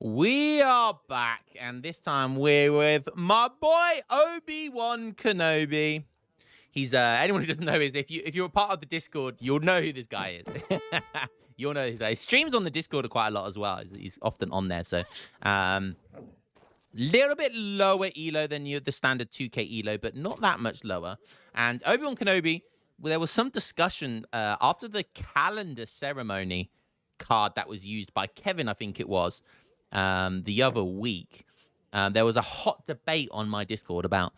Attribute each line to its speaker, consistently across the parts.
Speaker 1: We are back, and this time we're with my boy Obi-Wan Kenobi. He's anyone who doesn't know is if you're a part of the Discord, you'll know who this guy is. You'll know his streams on the Discord are quite a lot as well. He's often on there, so little bit lower elo than the standard 2K elo, but not that much lower. And Obi-Wan Kenobi, well, there was some discussion after the calendar ceremony card that was used by Kevin, I think it was, the other week. There was a hot debate on my Discord about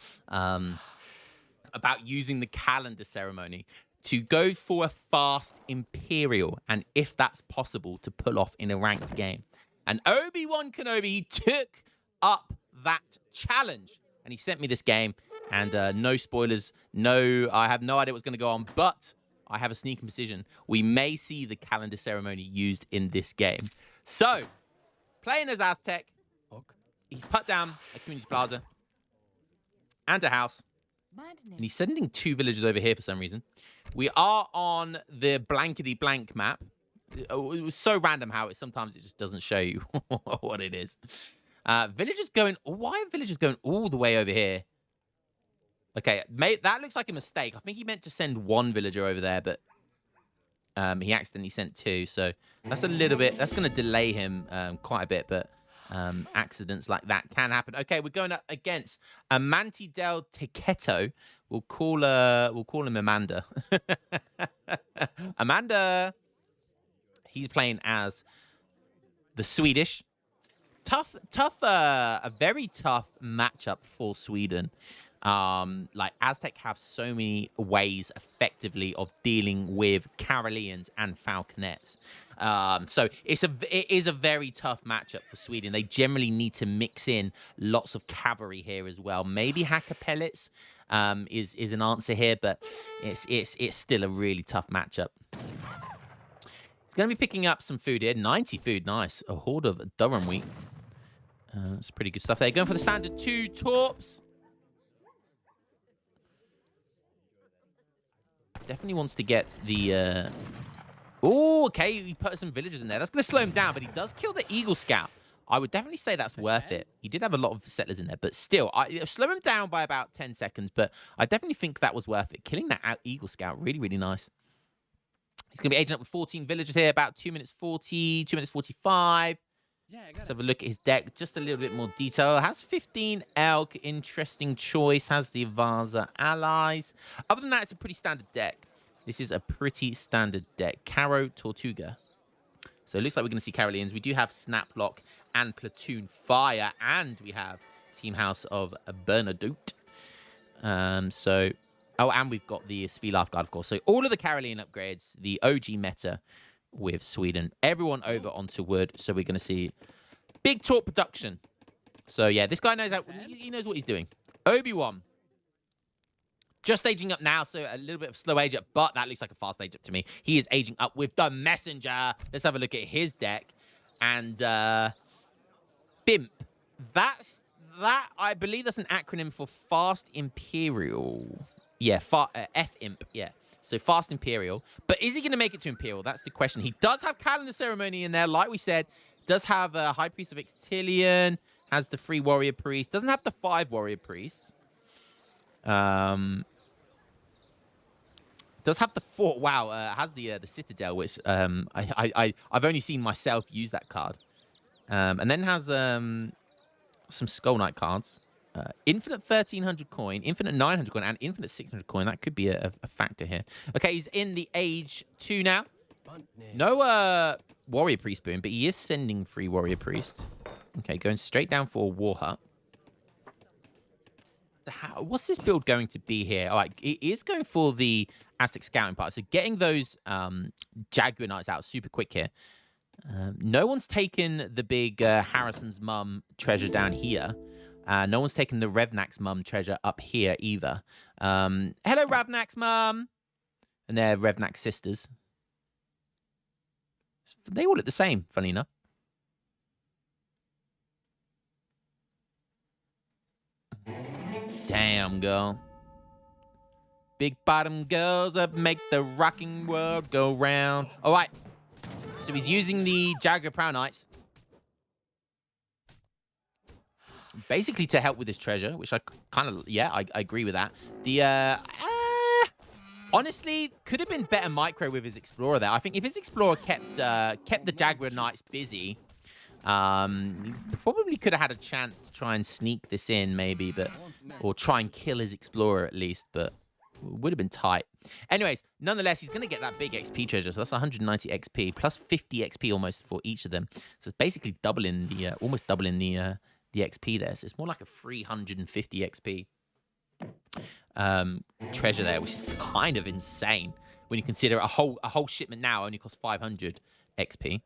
Speaker 1: using the calendar ceremony to go for a fast imperial, and if that's possible to pull off in a ranked game. And Obi-Wan Kenobi took up that challenge, and he sent me this game. And no spoilers, I have no idea what's going to go on, but I have a sneaking precision. We may see the calendar ceremony used in this game. So, playing as Aztec, he's put down a community plaza and a house. And he's sending 2 villagers over here for some reason. We are on the blankety-blank map. It was so random how sometimes it just doesn't show you what it is. Villagers going... Why are villagers going all the way over here? Okay, that looks like a mistake. I think he meant to send 1 villager over there, but he accidentally sent 2. So that's a little bit... That's going to delay him quite a bit, but... accidents like that can happen. Okay, we're going up against Amanti del Tequeto. We'll call him Amanda. Amanda. He's playing as the Swedish. A very tough matchup for Sweden. Like Aztec have so many ways effectively of dealing with Caroleans and Falconets. So it is a very tough matchup for Sweden. They generally need to mix in lots of cavalry here as well. Maybe hacker pellets is an answer here, but it's still a really tough matchup. He's going to be picking up some food here. 90 food, nice. A horde of Durham wheat. That's pretty good stuff there. Going for the standard 2 torps. Definitely wants to get the... Oh, okay. He put some villagers in there. That's going to slow him down, but he does kill the Eagle Scout. I would definitely say that's worth it. He did have a lot of settlers in there, but still, slow him down by about 10 seconds, but I definitely think that was worth it. Killing that Eagle Scout, really, really nice. He's going to be aging up with 14 villagers here, about 2 minutes 40, 2 minutes 45. Yeah, let's have a look at his deck. Just a little bit more detail. Has 15 elk. Interesting choice. Has the Vaza allies. Other than that, it's a pretty standard deck. This is a pretty standard deck. Caro Tortuga. So it looks like we're going to see Caroleans. We do have Snaplock and Platoon Fire. And we have Team House of Bernadotte. Oh, and we've got the Svi Lifeguard, of course. So all of the Carolean upgrades, the OG meta with Sweden. Everyone over onto wood, so we're going to see big torp production. So yeah, this guy knows he knows what he's doing. Obi-Wan just aging up now, so a little bit of slow age up, but that looks like a fast age up to me. He is aging up with the messenger. Let's have a look at his deck. And Bimp. That I believe that's an acronym for Fast Imperial. Yeah, F-Imp, yeah. So Fast Imperial. But is he going to make it to Imperial? That's the question. He does have Calendar Ceremony in there, like we said. Does have a High Priest of Ixtilian. Has the 3 Warrior Priest. Doesn't have the 5 Warrior Priests. Does have the 4. Wow, has the Citadel, which I've only seen myself use that card. And then has some Skull Knight cards. Infinite 1300 coin, infinite 900 coin, and infinite 600 coin. That could be a factor here. Okay, he's in the age 2 now. No Warrior Priest boon, but he is sending 3 Warrior Priests. Okay, going straight down for a War Hut. So what's this build going to be here? All right, it is going for the Aztec Scouting part. So getting those Jaguar Knights out super quick here. No one's taken the big Harrison's mum treasure down here. No one's taken the Revnak's mum treasure up here either. Hello, Revnak's mum. And they're Revnak's sisters. They all look the same, funny enough. Damn, girl. Big bottom girls that make the rocking world go round. All right. So he's using the Jaguar Prow Knights. basically to help with this treasure, which I kind of, yeah, I agree with that. The, honestly, could have been better micro with his Explorer there. I think if his Explorer kept the Jaguar Knights busy, he probably could have had a chance to try and sneak this in, maybe, or try and kill his Explorer at least, but would have been tight. Anyways, nonetheless, he's going to get that big XP treasure, so that's 190 XP, plus 50 XP almost for each of them. So it's basically doubling the, almost doubling the XP there. So it's more like a 350 XP treasure there, which is kind of insane when you consider a whole shipment now only costs 500 XP.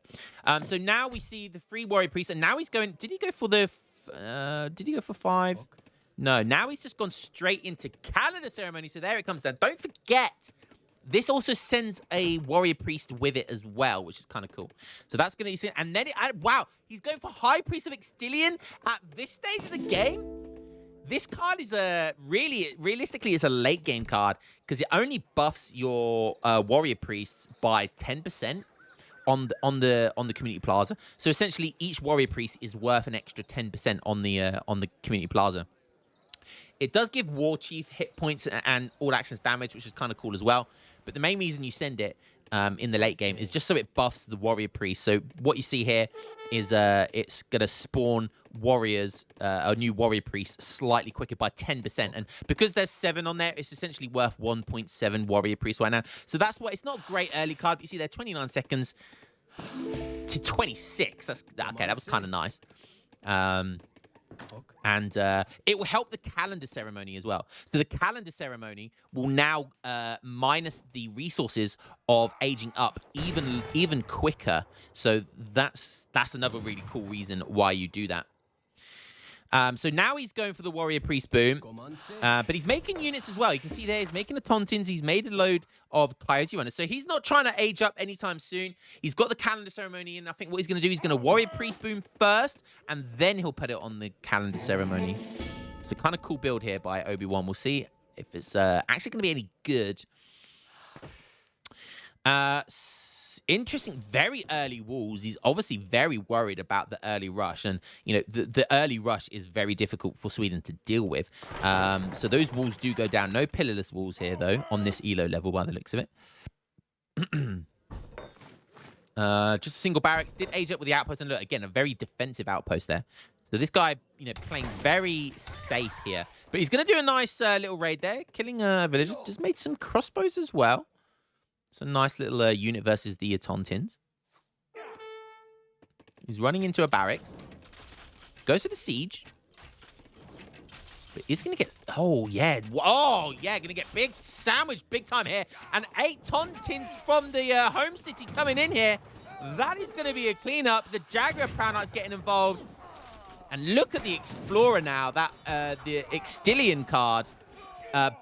Speaker 1: So now we see the 3 warrior priests, and now he's going. Did he go for the? Did he go for 5? No. Now he's just gone straight into calendar ceremony. So there it comes down. Don't forget, this also sends a warrior priest with it as well, which is kind of cool. So that's going to be, and then wow, he's going for high priest of Extilion at this stage of the game. This card is realistically is a late game card because it only buffs your warrior priests by 10% on the community plaza. So essentially, each warrior priest is worth an extra 10% on the community plaza. It does give War Chief hit points and all actions damage, which is kind of cool as well. But the main reason you send it in the late game is just so it buffs the warrior priest. So what you see here is it's going to spawn warriors, a new warrior priest, slightly quicker by 10%. And because there's 7 on there, it's essentially worth 1.7 warrior priest right now. So that's why it's not a great early card. But you see there, 29 seconds to 26. That's okay. That was kind of nice. And it will help the calendar ceremony as well. So the calendar ceremony will now minus the resources of aging up even quicker. So that's another really cool reason why you do that. So now he's going for the warrior priest boom, but he's making units as well. You can see there he's making the Tontins. He's made a load of Coyote Runners. So he's not trying to age up anytime soon. He's got the calendar ceremony, and I think what he's going to do, he's going to warrior priest boom first, and then he'll put it on the calendar ceremony. So kind of cool build here by Obi-Wan. We'll see if it's actually going to be any good. Interesting, very early walls. He's obviously very worried about the early rush, and you know the early rush is very difficult for Sweden to deal with. So those walls do go down. No pillarless walls here though on this elo level by the looks of it. Just a single barracks. Did age up with the outpost, and look again, a very defensive outpost there. So this guy, you know, playing very safe here, but he's going to do a nice little raid there, killing a villager. Just made some crossbows as well. It's a nice little unit versus the Tontins. He's running into a barracks. Goes for the siege. But he's going to get... Oh, yeah. Oh, yeah. Going to get big sandwich big time here. And 8 Tontins from the home city coming in here. That is going to be a cleanup. The Jaguar Proud Knight's getting involved. And look at the Explorer now. That the Extilion card.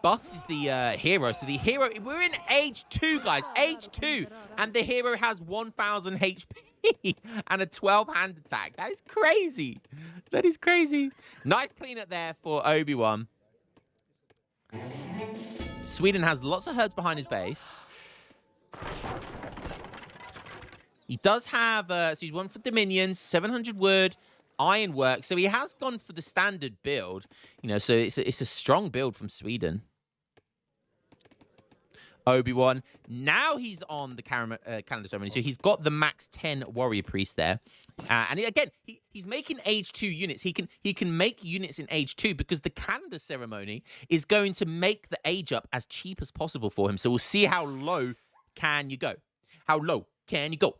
Speaker 1: Buffs is the hero. So the hero, we're in age 2, guys. Age 2. And the hero has 1,000 HP and a 12 hand attack. That is crazy. That is crazy. Nice cleanup there for Obi-Wan. Sweden has lots of herds behind his base. He does have, so he's one for Dominions, 700 wood. Ironwork, so he has gone for the standard build, you know, so it's a strong build from Sweden. Obi-Wan, now he's on the calendar ceremony, so he's got the max 10 warrior priest there, and he's making age 2 units. He can make units in age 2 because the calendar ceremony is going to make the age up as cheap as possible for him. So we'll see how low can you go. How low can you go?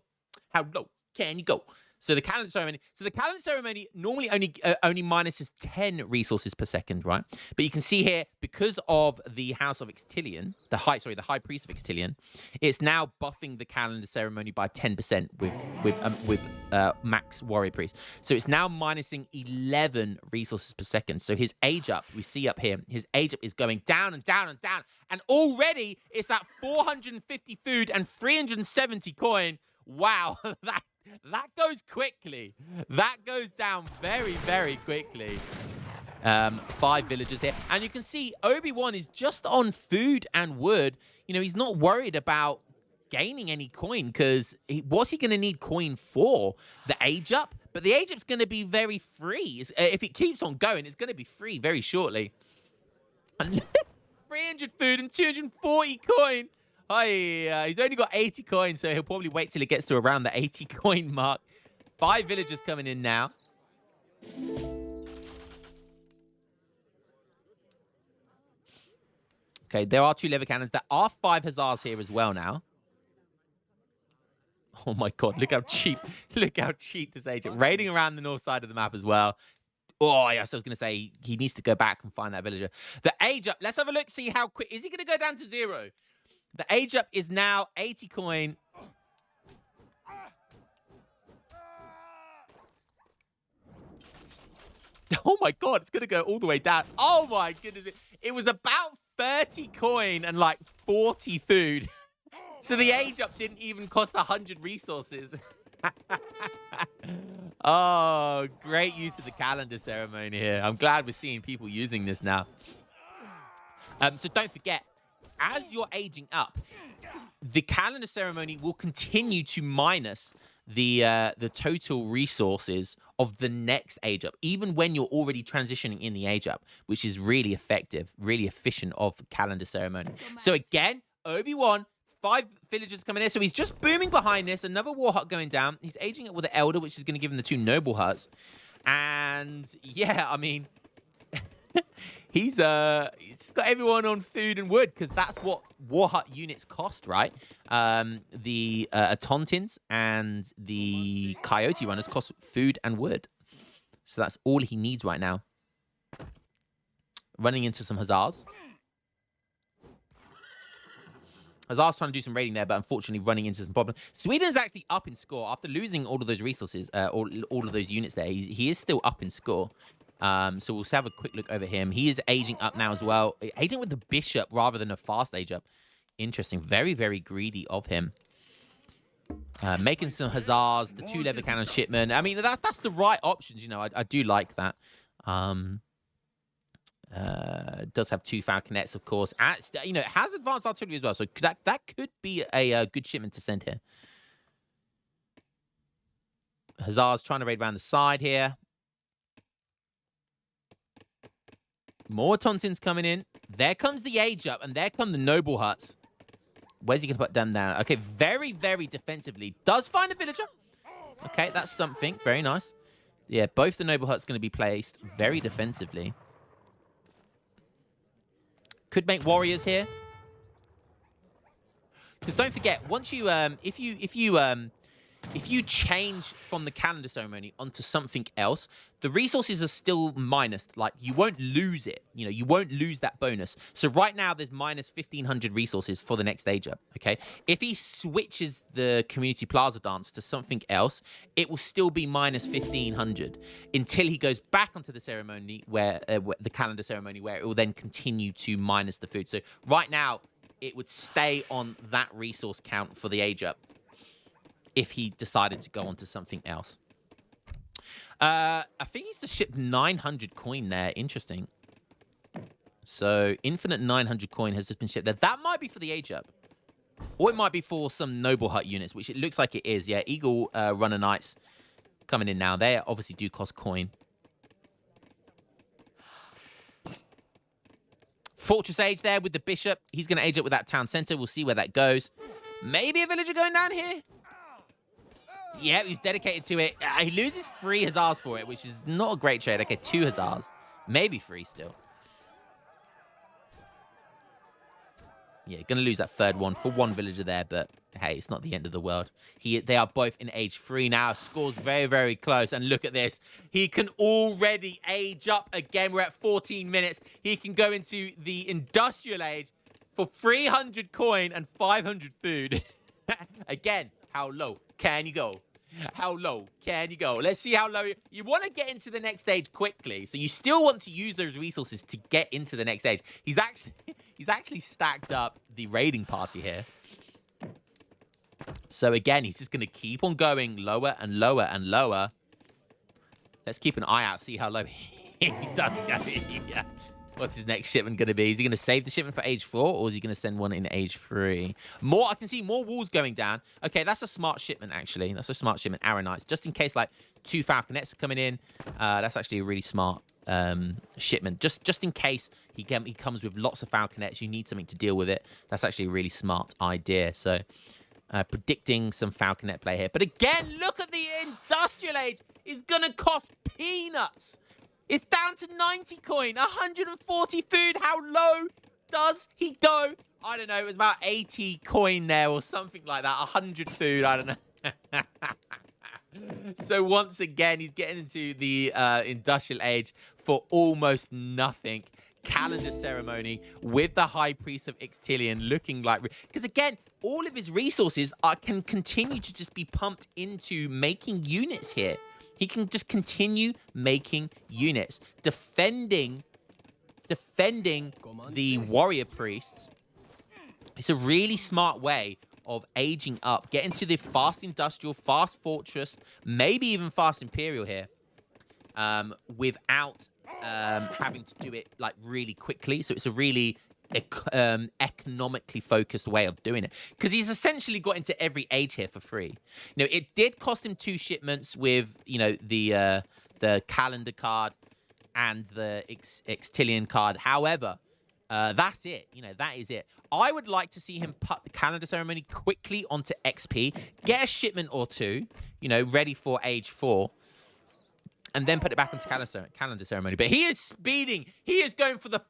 Speaker 1: How low can you go? So the calendar ceremony normally only minuses 10 resources per second, right? But you can see here, because of the House of Extilion, the high priest of Extilion, it's now buffing the calendar ceremony by 10% with max warrior priest. So it's now minusing 11 resources per second. So his age up, we see up here, his age up is going down and down and down, and already it's at 450 food and 370 coin. Wow, that goes quickly. That goes down very, very quickly. 5 villagers here. And you can see Obi-Wan is just on food and wood. You know, he's not worried about gaining any coin because what's he going to need coin for? The age up? But the age up's going to be very free. If it keeps on going, it's going to be free very shortly. 300 food and 240 coin. He's only got 80 coins, so he'll probably wait till it gets to around the 80 coin mark. 5 villagers coming in now. Okay, there are 2 lever cannons. There are 5 hussars here as well now. Oh my god, look how cheap. Look how cheap this agent. Raiding around the north side of the map as well. Oh, yes, I was going to say, he needs to go back and find that villager. The age up, let's have a look, see how quick. Is he going to go down to 0? The age up is now 80 coin. Oh my god, it's going to go all the way down. Oh my goodness. It was about 30 coin and like 40 food. So the age up didn't even cost 100 resources. Oh, great use of the calendar ceremony here. I'm glad we're seeing people using this now. So don't forget, as you're aging up, the calendar ceremony will continue to minus the total resources of the next age up, even when you're already transitioning in the age up, which is really effective, really efficient of calendar ceremony. So again, Obi-Wan, 5 villagers coming in. So he's just booming behind this. Another war hut going down. He's aging it with an elder, which is going to give him the 2 noble huts. And yeah, I mean, he's got everyone on food and wood because that's what war hut units cost, right? The Atontins and the Coyote runners cost food and wood. So that's all he needs right now. Running into some hussars. Hussars trying to do some raiding there, but unfortunately running into some problems. Sweden's actually up in score after losing all of those resources, all of those units there. He is still up in score. So we'll have a quick look over him. He is aging up now as well. Aging with the bishop rather than a fast age up. Interesting. Very, very greedy of him. Making some hussars, the 2 leather cannon shipmen. I mean, that's the right options. You know, I do like that. Does have 2 falconets, of course. You know, it has advanced artillery as well, so that could be a good shipment to send here. Hussars trying to raid around the side here. More Tontins coming in. There comes the age up, and there come the noble huts. Where's he going to put them down? Okay, very, very defensively. Does find a villager. Okay, that's something. Very nice. Yeah, both the noble huts going to be placed very defensively. Could make warriors here. Because don't forget, once you if you change from the calendar ceremony onto something else, the resources are still minus. Like, you won't lose it. You know, you won't lose that bonus. So right now, there's minus 1,500 resources for the next age up, okay? If he switches the community plaza dance to something else, it will still be minus 1,500 until he goes back onto the ceremony where the calendar ceremony, where it will then continue to minus the food. So right now, it would stay on that resource count for the age up if he decided to go on to something else. I think he's just shipped 900 coin there. Interesting. So infinite 900 coin has just been shipped there. That might be for the age up. Or it might be for some noble hut units, which it looks like it is. Yeah, Eagle Runner Knights coming in now. They obviously do cost coin. Fortress Age there with the bishop. He's going to age up with that town center. We'll see where that goes. Maybe a villager going down here. Yeah, he's dedicated to it. He loses 3 hussars for it, which is not a great trade. Okay, 2 hussars. Maybe 3 still. Yeah, going to lose that 3rd one for 1 villager there, but hey, it's not the end of the world. They are both in age 3 now. Score's very, very close. And look at this. He can already age up again. We're at 14 minutes. He can go into the industrial age for 300 coin and 500 food. Again, how low can you go? How low can you go? Let's see how low you want to get into the next stage quickly. So you still want to use those resources to get into the next stage. He's actually stacked up the raiding party here. So again, he's just going to keep on going lower and lower and lower. Let's keep an eye out, see how low he does go. Yeah. What's his next shipment going to be? Is he going to save the shipment for age 4, or is he going to send one in age 3? More, I can see more walls going down. Okay, that's a smart shipment, actually. That's a smart shipment, Arrowknights. Just in case, like, 2 Falconets are coming in. That's actually a really smart shipment. Just in case he comes with lots of Falconets, you need something to deal with it. That's actually a really smart idea. So, predicting some Falconet play here. But again, look at the Industrial Age. It's going to cost peanuts. It's down to 90 coin, 140 food. How low does he go? I don't know. It was about 80 coin there or something like that. 100 food. I don't know. So once again, he's getting into the Industrial Age for almost nothing. Calendar ceremony with the High Priest of Ixtilian looking like... Because again, all of his resources can continue to just be pumped into making units here. He can just continue making units, defending the warrior priests. It's a really smart way of aging up, getting to the fast industrial, fast fortress, maybe even fast imperial here, without having to do it like really quickly. So it's a really economically focused way of doing it, because he's essentially got into every age here for free. You know, it did cost him 2 shipments with, you know, the calendar card and the Ixtilian card. However, that's it. You know, that is it. I would like to see him put the calendar ceremony quickly onto XP, get a shipment or 2, you know, ready for age 4, and then put it back onto calendar ceremony. But he is speeding. He is going for the...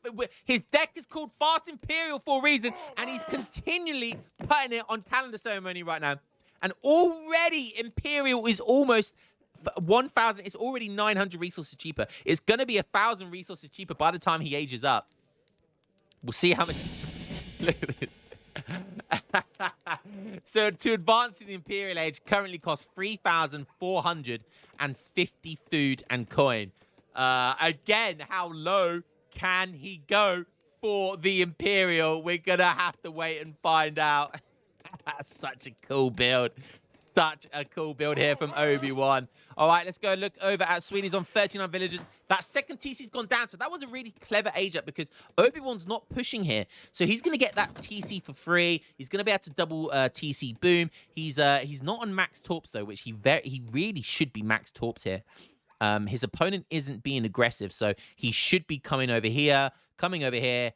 Speaker 1: His deck is called Fast Imperial for a reason, and he's continually putting it on calendar ceremony right now. And already Imperial is almost 1,000. It's already 900 resources cheaper. It's going to be 1,000 resources cheaper by the time he ages up. We'll see how much... Look at this. So to advance in the Imperial Age currently costs 3,450 food and coin. Again, how low can he go for the Imperial? We're gonna have to wait and find out. That's such a cool build. Such a cool build here from Obi-Wan. All right, let's go look over at Sweeney's on 39 villagers. That second TC's gone down, so that was a really clever age up because Obi-Wan's not pushing here. So he's going to get that TC for free. He's going to be able to double TC boom. He's not on max torps, though, which he really should be max torps here. His opponent isn't being aggressive, so he should be coming over here, coming everywhere.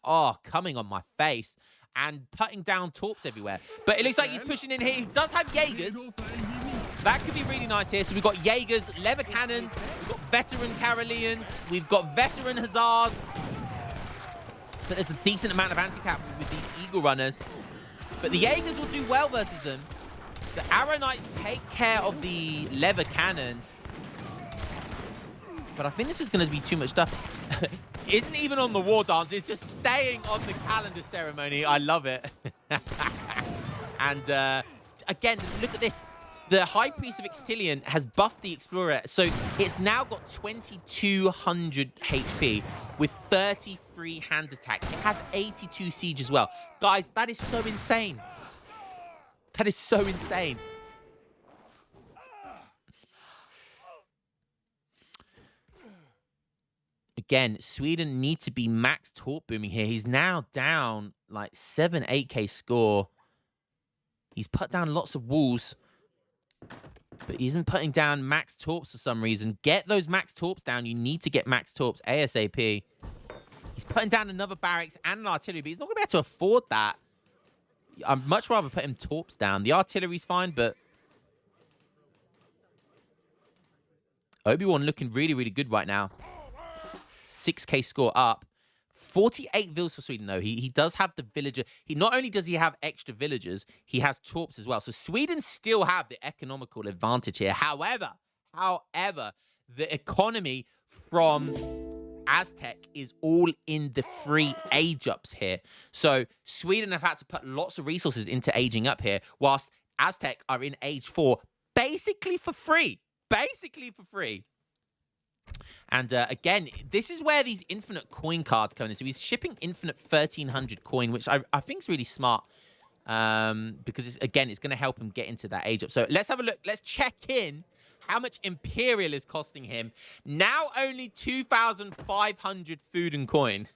Speaker 1: Oh, coming on my face. And putting down torps everywhere. But it looks like he's pushing in here. He does have Jaegers. That could be really nice here. So we've got Jaegers, lever cannons. We've got veteran Caroleans. We've got veteran Hussars. But there's a decent amount of anti-cap with these Eagle Runners. But the Jaegers will do well versus them. The Arrowknights take care of the lever cannons. But I think this is going to be too much stuff. Isn't even on the war dance. It's just staying on the calendar ceremony. I love it. And again, look at this. The High Priest of Ixtilian has buffed the Explorer. So it's now got 2,200 HP with 33 hand attack. It has 82 siege as well. Guys, that is so insane. That is so insane. Again, Sweden need to be max torp booming here. He's now down like 7, 8k score. He's put down lots of walls, but he isn't putting down max torps for some reason. Get those max torps down. You need to get max torps ASAP. He's putting down another barracks and an artillery, but he's not going to be able to afford that. I'd much rather put him torps down. The artillery's fine, but Obi-Wan looking really, really good right now. 6k score up. 48 vills for Sweden, though. He does have the villager. Not only does he have extra villagers, he has torps as well. So Sweden still have the economical advantage here. However, the economy from Aztec is all in the free age ups here. So Sweden have had to put lots of resources into aging up here, whilst Aztec are in age 4 basically for free. Basically for free. And again, this is where these infinite coin cards come in. So he's shipping infinite 1,300 coin, which I think is really smart. Because, it's going to help him get into that age up. So let's have a look. Let's check in how much Imperial is costing him. Now only 2,500 food and coin.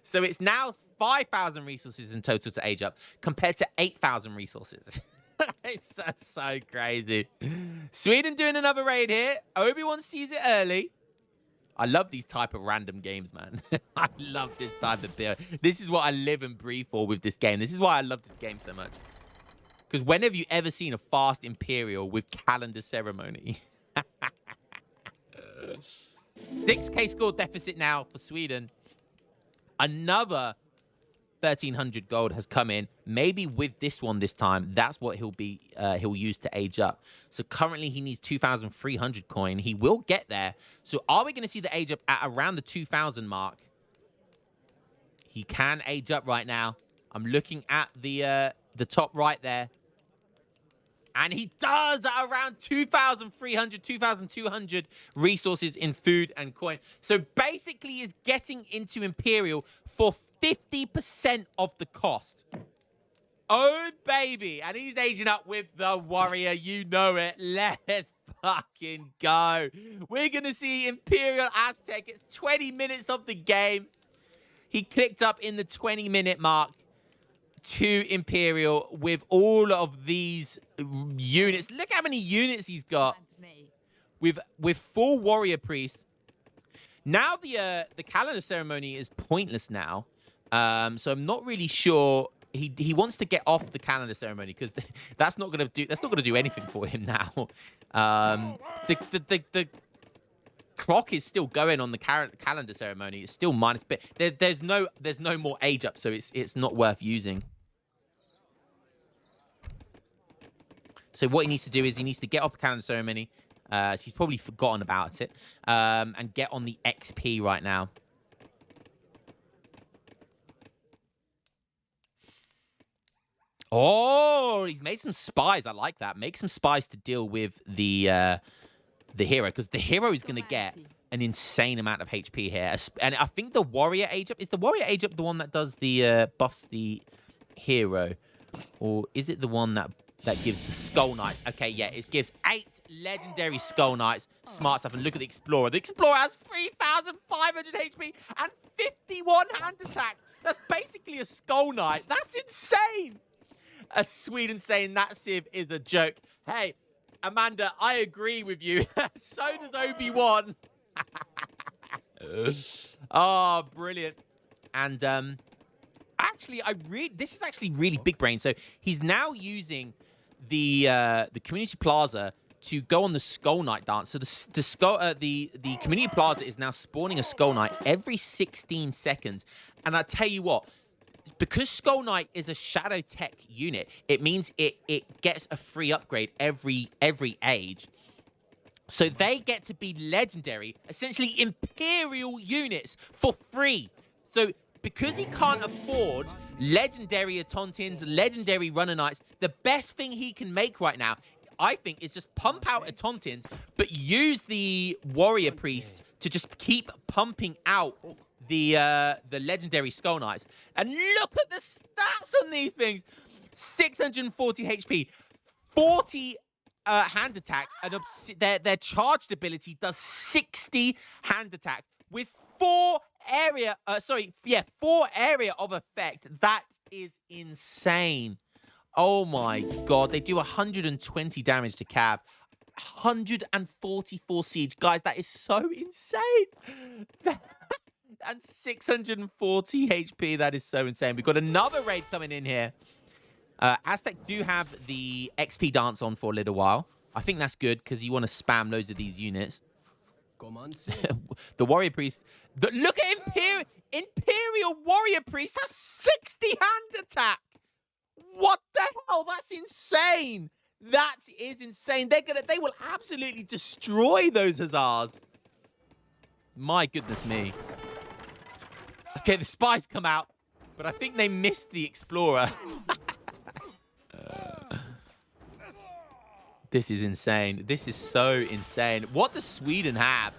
Speaker 1: So it's now 5,000 resources in total to age up, compared to 8,000 resources. It's so crazy. Sweden doing another raid here. Obi-Wan sees it early. I love these type of random games, man. I love this type of build. This is what I live and breathe for with this game. This is why I love this game so much. Because when have you ever seen a fast Imperial with calendar ceremony? 6k score deficit now for Sweden. Another 1,300 gold has come in. Maybe with this one this time, that's what he'll use to age up. So currently he needs 2,300 coin. He will get there. So are we going to see the age up at around the 2,000 mark? He can age up right now. I'm looking at the top right there. And he does at around 2,300, 2,200 resources in food and coin. So basically is getting into Imperial for 50% of the cost. Oh, baby. And he's aging up with the warrior. You know it. Let's fucking go. We're going to see Imperial Aztec. It's 20 minutes of the game. He clicked up in the 20-minute mark to Imperial with all of these units. Look how many units he's got. With 4 warrior priests. Now the calendar ceremony is pointless now. So I'm not really sure. He wants to get off the calendar ceremony because that's not gonna do anything for him now. The clock is still going on the calendar ceremony. It's still minus, but there's no more age up, so it's not worth using. So what he needs to do is he needs to get off the calendar ceremony. So he's probably forgotten about it, and get on the XP right now. Oh, he's made some spies. I like that. Make some spies to deal with the hero, because the hero is going to get an insane amount of HP here. And I think the warrior age up, is the warrior age up the one that does the buffs the hero, or is it the one that gives the skull knights? Okay, yeah, it gives 8 legendary skull knights. Smart stuff. And look at the explorer. The explorer has 3,500 HP and 51 hand attack. That's basically a skull knight. That's insane. A Sweden saying that Civ is a joke. Hey, Amanda, I agree with you. So does Obi-Wan. Oh, brilliant. And actually, this is actually really big brain. So he's now using the community plaza to go on the Skull Knight dance. So the community plaza is now spawning a Skull Knight every 16 seconds. And I tell you what, because Skull Knight is a shadow tech unit, it means it gets a free upgrade every age. So they get to be legendary, essentially Imperial units for free. So because he can't afford legendary Atontins, legendary Runner Knights, the best thing he can make right now, I think, is just pump out Atontins, but use the Warrior Priest to just keep pumping out the legendary Skull Knights. And look at the stats on these things. 640 HP, 40 hand attack, and their charged ability does 60 hand attack with 4 area of effect. That is insane. Oh my god, they do 120 damage to Cav, 144 siege. Guys, that is so insane. And 640 HP, that is so insane. We've got another raid coming in here. Aztec do have the XP dance on for a little while. I think that's good because you want to spam loads of these units. The Warrior Priest. Look at Imperial Warrior Priest has 60 hand attack. What the hell? That's insane. That is insane. They will absolutely destroy those Hussars. My goodness me. Okay, the spies come out, but I think they missed the explorer. This is insane. This is so insane. What does Sweden have?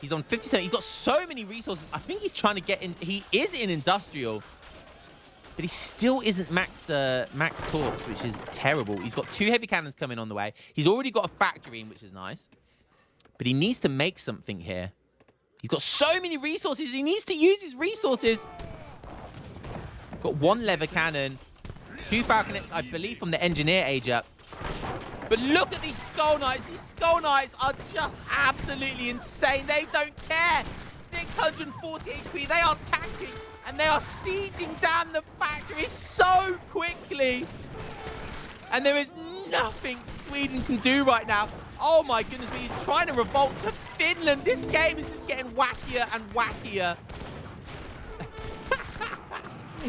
Speaker 1: He's on 57. He's got so many resources. I think he's trying to get in. He is in industrial. but he still isn't max torps, which is terrible. He's got 2 heavy cannons coming on the way. He's already got a factory in, which is nice. But he needs to make something here. He's got so many resources. He needs to use his resources. He's got 1 lever cannon, 2 falconets, I believe, from the engineer age up. But look at these Skull Knights. These Skull Knights are just absolutely insane. They don't care. 640 HP. They are tanking, and they are sieging down the factory so quickly. And there is nothing Sweden can do right now. Oh my goodness me, he's trying to revolt to Finland. This game is just getting wackier and wackier.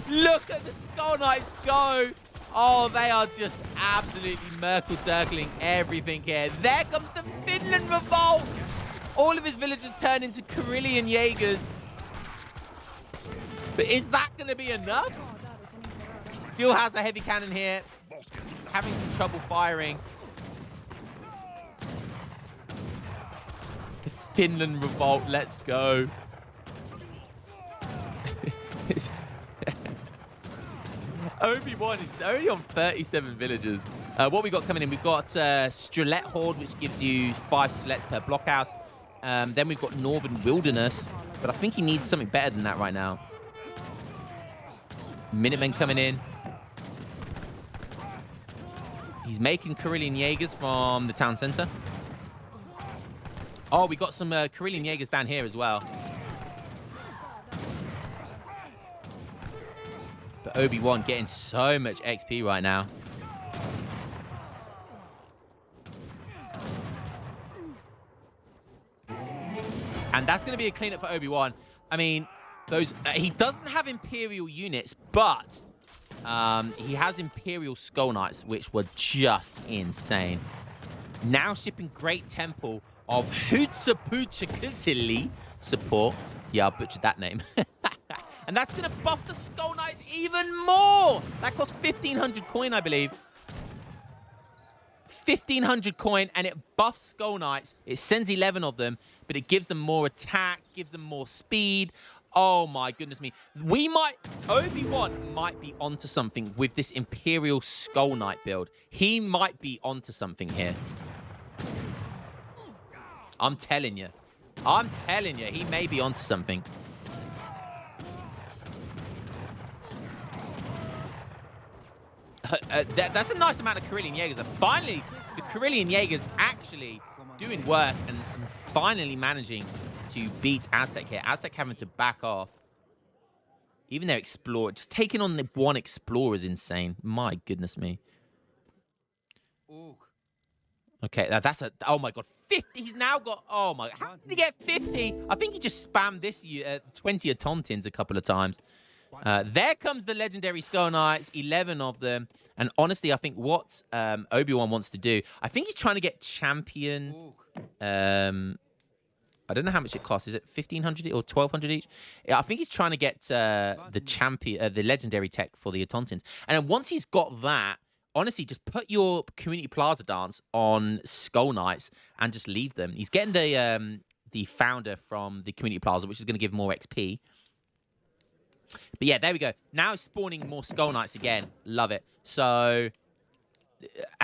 Speaker 1: Look at the Skull Knights go. Oh, they are just absolutely Merkel-Durkling everything here. There comes the Finland revolt. All of his villagers turn into Karillion Jaegers. But is that going to be enough? Still has a heavy cannon here. Having some trouble firing. The Finland revolt, let's go. Obi-Wan is only on 37 villagers. What we got coming in, we've got Strelet Horde, which gives you 5 Strelets per blockhouse. Then we've got Northern Wilderness, but I think he needs something better than that right now. Minutemen coming in. He's making Karillion Jaegers from the town center. Oh, we got some Karillion Jaegers down here as well. But Obi-Wan getting so much XP right now. And that's going to be a cleanup for Obi-Wan. I mean, those he doesn't have Imperial units, but he has Imperial Skull Knights, which were just insane. Now shipping Great Temple of Huitzilopochtli support. Yeah, I butchered that name. And that's going to buff the Skull Knights even more. That costs 1,500 coin, I believe. 1,500 coin, and it buffs Skull Knights. It sends 11 of them, but it gives them more attack, gives them more speed. Oh, my goodness me. Obi-Wan might be onto something with this Imperial Skull Knight build. He might be onto something here. I'm telling you. I'm telling you, he may be onto something. That's a nice amount of Karillion Jaegers. And finally, the Karillion Jaegers actually doing work and finally managing to beat Aztec here. Aztec having to back off. Even their Explorer, just taking on the 1 Explorer is insane. My goodness me. Okay, that's a... Oh, my God. 50. He's now got... Oh, my... How did he get 50? I think he just spammed this 20 Autontins a couple of times. There comes the legendary Skull Knights, 11 of them. And honestly, I think what Obi-Wan wants to do, I think he's trying to get champion. I don't know how much it costs. Is it 1,500 or 1,200 each? Yeah, I think he's trying to get the champion, the legendary tech for the Autontins. And then once he's got that, honestly, just put your Community Plaza dance on Skull Knights and just leave them. He's getting the founder from the Community Plaza, which is going to give more XP. But yeah, there we go. Now it's spawning more Skull Knights again. Love it. So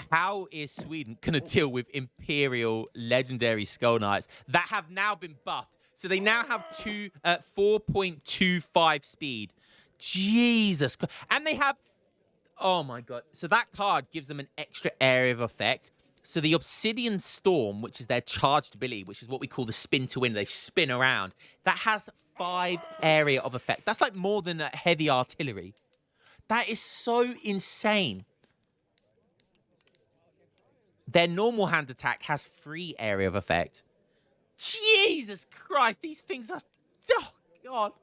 Speaker 1: how is Sweden going to deal with Imperial legendary Skull Knights that have now been buffed? So they now have 4.25 speed. Jesus Christ. And they have... Oh, my God. So that card gives them an extra area of effect. So the Obsidian Storm, which is their charged ability, which is what we call the spin to win, they spin around, that has 5 area of effect. That's like more than a heavy artillery. That is so insane. Their normal hand attack has 3 area of effect. Jesus Christ, these things are... Oh, God.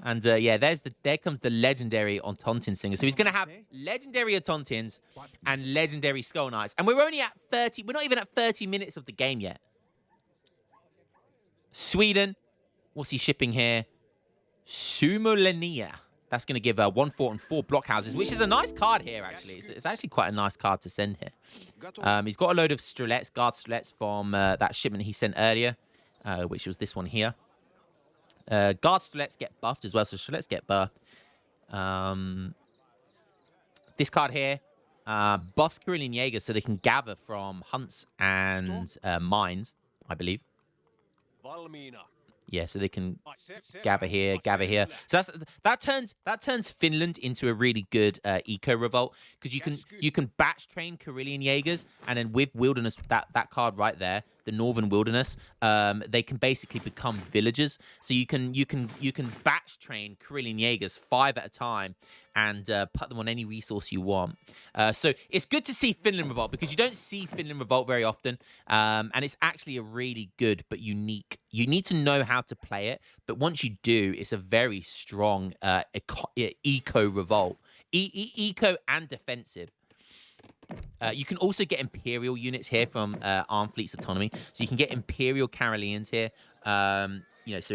Speaker 1: And yeah, there comes the legendary Autontin Singer. So he's going to have legendary Autontins and legendary Skull Knights. And we're only at 30. We're not even at 30 minutes of the game yet. Sweden. What's he shipping here? Sumolenia. That's going to give 1 fort and 4 blockhouses, which is a nice card here, actually. It's actually quite a nice card to send here. He's got a load of Strelets, guard Strelets from that shipment he sent earlier, which was this one here. Guard Strelets get buffed as well, so Strelets get buffed. This card here buffs Carillion Jaegers so they can gather from hunts and mines, I believe. Yeah, so they can gather here, gather here. So that turns Finland into a really good eco revolt because you can batch train Carillion Jaegers, and then with wilderness, that card right there, the Northern Wilderness, they can basically become villagers. So you can batch train Carillion Jaegers 5 at a time and put them on any resource you want. So it's good to see Finland Revolt because you don't see Finland Revolt very often, and it's actually a really good but unique. You need to know how to play it, but once you do, it's a very strong eco revolt, eco and defensive. You can also get Imperial units here from Armed Fleet's Autonomy. So you can get Imperial Carillions here. So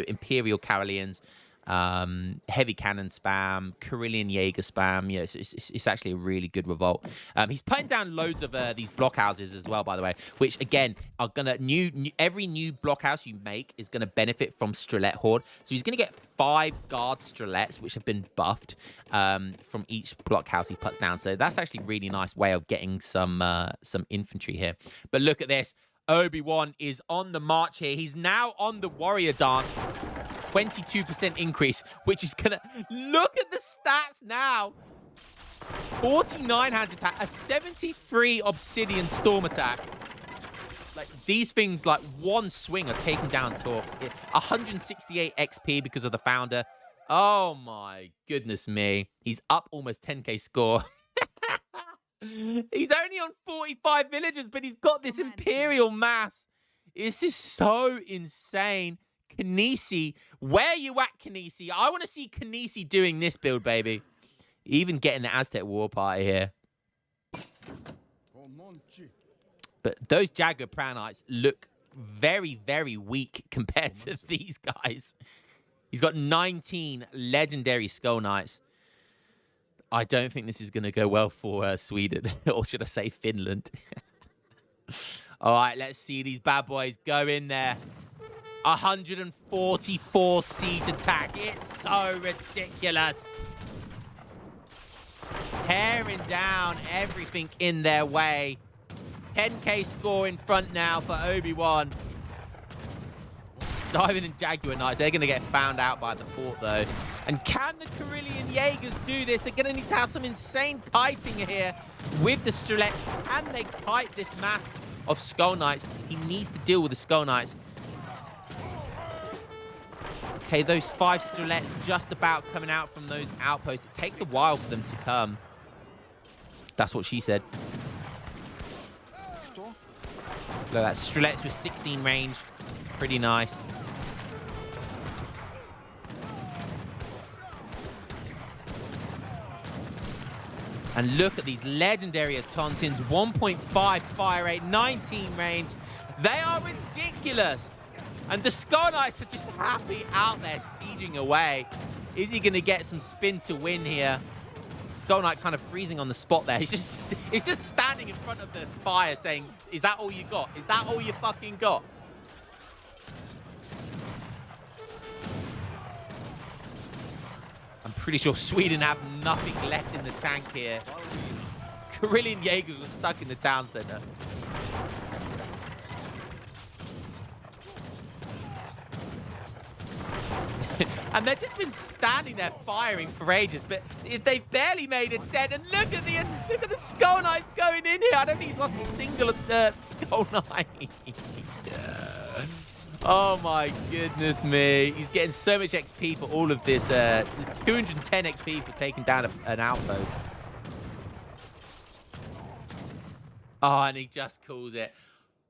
Speaker 1: Imperial Carillions, heavy cannon spam, Carillion Jaeger spam. It's actually a really good revolt. He's putting down loads of these blockhouses as well, by the way, which again are gonna every new blockhouse you make is gonna benefit from Strelet Horde. So he's gonna get 5 guard Strelets, which have been buffed from each blockhouse he puts down. So that's actually a really nice way of getting some infantry here. But look at this. Obi-Wan is on the march here. He's now on the warrior dance. 22% increase, which is gonna look at the stats now. 49 hand attack, a 73 obsidian storm attack. Like these things, like one swing are taking down Torps. 168 XP because of the founder. Oh my goodness me. He's up almost 10k score. He's only on 45 villagers, but he's got this imperial mass. This is so insane. Kinesi, where you at, Kinesi? I want to see Kinesi doing this build, baby. Even getting the Aztec war party here. But those Jaguar Pranites look very, very weak compared to these guys. He's got 19 legendary Skull Knights. I don't think this is going to go well for Sweden, or should I say Finland. All right, let's see these bad boys go in there. 144 siege attack. It's so ridiculous. Tearing down everything in their way. 10k score in front now for Obi-Wan. Diving in Jaguar Knights. They're going to get found out by the fort, though. And can the Carillion Jaegers do this? They're going to need to have some insane kiting here with the Strelets. Can they kite this mass of Skull Knights? He needs to deal with the Skull Knights. Okay, those 5 Strelets just about coming out from those outposts. It takes a while for them to come. That's what she said. Look, that's Strelets with 16 range. Pretty nice. And look at these legendary Autontins. 1.5 fire rate, 19 range. They are ridiculous. And the Skull Knights are just happy out there sieging away. Is he going to get some spin to win here? Skull Knight kind of freezing on the spot there. He's just standing in front of the fire saying, is that all you got? Is that all you fucking got? I'm pretty sure Sweden have nothing left in the tank here. Carillion Jaegers were stuck in the town center. And they've just been standing there firing for ages, but they've barely made a dent. And look at the Skull Knights going in here. I don't think he's lost a single Skull Knight. Yeah. Oh my goodness me. He's getting so much XP for all of this. 210 XP for taking down an outpost. Oh, and he just calls it.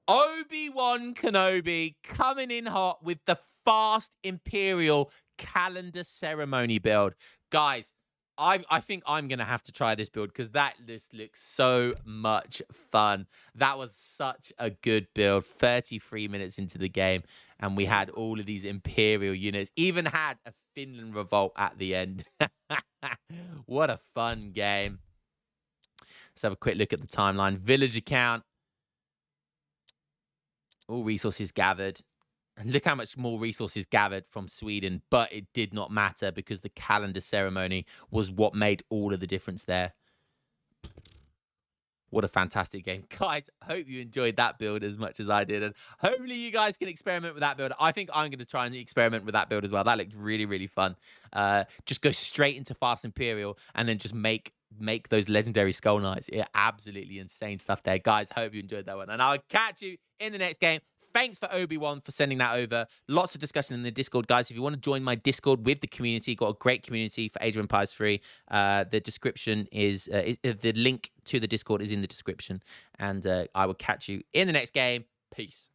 Speaker 1: Obi-Wan Kenobi coming in hot with the fast Imperial calendar ceremony build. Guys, I think I'm going to have to try this build because that just looks so much fun. That was such a good build. 33 minutes into the game, and we had all of these Imperial units. Even had a Finland revolt at the end. What a fun game. Let's have a quick look at the timeline. Village account. All resources gathered. Look how much more resources gathered from Sweden, but it did not matter because the calendar ceremony was what made all of the difference there. What a fantastic game. Guys, hope you enjoyed that build as much as I did. And hopefully you guys can experiment with that build. I think I'm going to try and experiment with that build as well. That looked really, really fun. Just go straight into Fast Imperial and then just make those legendary Skull Knights. Yeah, absolutely insane stuff there. Guys, hope you enjoyed that one. And I'll catch you in the next game. Thanks for Obi-Wan for sending that over. Lots of discussion in the Discord, guys. If you want to join my Discord with the community, got a great community for Age of Empires 3. The description is the link to the Discord is in the description. And I will catch you in the next game. Peace.